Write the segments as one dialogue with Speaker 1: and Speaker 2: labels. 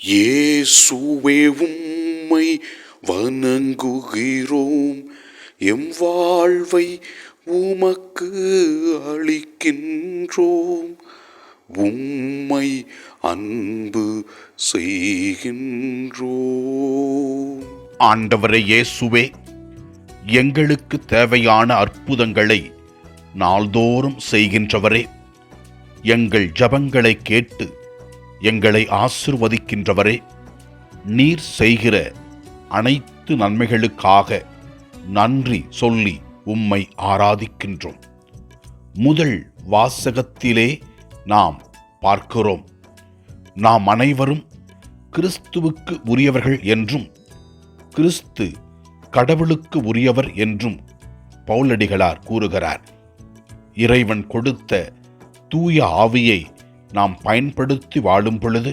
Speaker 1: இயேசுவே உம்மை வணங்குகிறோம், எம் வாழ்வை உமக்கு அளிக்கின்றோம், உம்மை அன்பு செய்கின்றோம்.
Speaker 2: ஆண்டவரே இயேசுவே, எங்களுக்கு தேவையான அற்புதங்களை நாள்தோறும் செய்கின்றவரே, எங்கள் ஜெபங்களை கேட்டு எங்களை ஆசீர்வதிக்கின்றவரே, நீர் செய்கிற அனைத்து நன்மைகளுக்காக நன்றி சொல்லி உம்மை ஆராதிக்கின்றோம். முதல் வாசகத்திலே நாம் பார்க்கிறோம், நாம் அனைவரும் கிறிஸ்துவுக்கு உரியவர்கள் என்றும் கிறிஸ்து கடவுளுக்கு உரியவர் என்றும் பவுலடிகளார் கூறுகிறார். இறைவன் கொடுத்த தூய ஆவியை நாம் பயன்படுத்தி வாழும் பொழுது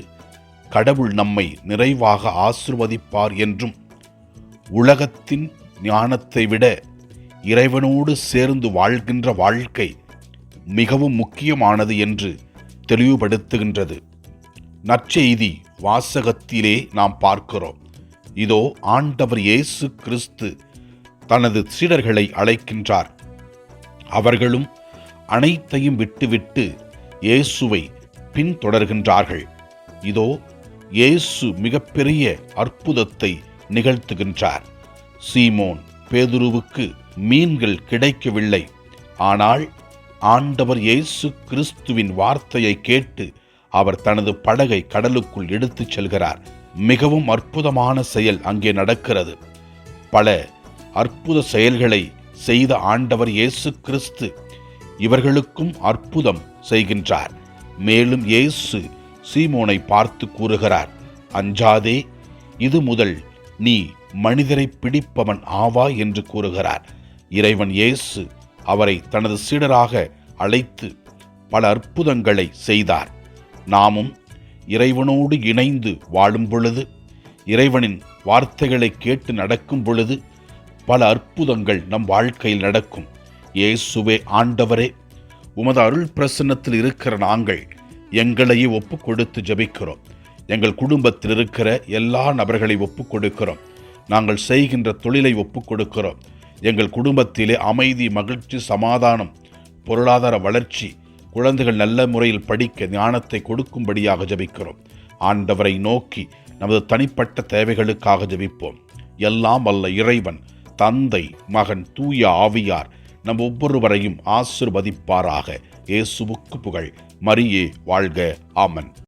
Speaker 2: கடவுள் நம்மை நிறைவாக ஆசீர்வதிப்பார் என்றும், உலகத்தின் ஞானத்தை விட இறைவனோடு சேர்ந்து வாழ்கின்ற வாழ்க்கை மிகவும் முக்கியமானது என்று தெளிவுபடுத்துகின்றது. நற்செய்தி வாசகத்திலே நாம் பார்க்கிறோம், இதோ ஆண்டவர் இயேசு கிறிஸ்து தனது சீடர்களை அழைக்கின்றார். அவர்களும் அனைத்தையும் விட்டுவிட்டு இயேசுவை பின்தொடர்கின்றார்கள். இதோ இயேசு மிகப்பெரிய அற்புதத்தை நிகழ்த்துகின்றார். சீமோன் பேதுருவுக்கு மீன்கள் கிடைக்கவில்லை. ஆனால் ஆண்டவர் இயேசு கிறிஸ்துவின் வார்த்தையை கேட்டு அவர் தனது படகை கடலுக்குள் எடுத்துச் செல்கிறார். மிகவும் அற்புதமான செயல் அங்கே நடக்கிறது. பல அற்புத செயல்களை செய்த ஆண்டவர் இயேசு கிறிஸ்து இவர்களுக்கும் அற்புதம் செய்கின்றார். மேலும் இயேசு சீமோனை பார்த்து கூறுகிறார், அஞ்சாதே, இது முதல் நீ மனிதரை பிடிப்பவன் ஆவாய் என்று கூறுகிறார். இறைவன் இயேசு அவரை தனது சீடராக அழைத்து பல அற்புதங்களை செய்தார். நாமும் இறைவனோடு இணைந்து வாழும் பொழுது, இறைவனின் வார்த்தைகளை கேட்டு நடக்கும் பொழுது பல அற்புதங்கள் நம் வாழ்க்கையில் நடக்கும். இயேசுவே ஆண்டவரே, உமது அருள் பிரசன்னத்தில் இருக்கிற நாங்கள் எங்களையே ஒப்பு கொடுத்து ஜெபிக்கிறோம். எங்கள் குடும்பத்தில் இருக்கிற எல்லா நபர்களை ஒப்பு கொடுக்கிறோம். நாங்கள் செய்கின்ற தொழிலை ஒப்பு கொடுக்கிறோம். எங்கள் குடும்பத்திலே அமைதி, மகிழ்ச்சி, சமாதானம், பொருளாதார வளர்ச்சி, குழந்தைகள் நல்ல முறையில் படிக்க ஞானத்தை கொடுக்கும்படியாக ஜெபிக்கிறோம். ஆண்டவரை நோக்கி நமது தனிப்பட்ட தேவைகளுக்காக ஜெபிப்போம். எல்லாம் வல்ல இறைவன், தந்தை, மகன், தூய ஆவியார் நம் ஒவ்வொருவரையும் ஆசீர்வதிப்பாராக. இயேசுவுக்கு புகழ். மரியே வாழ்க. ஆமன்.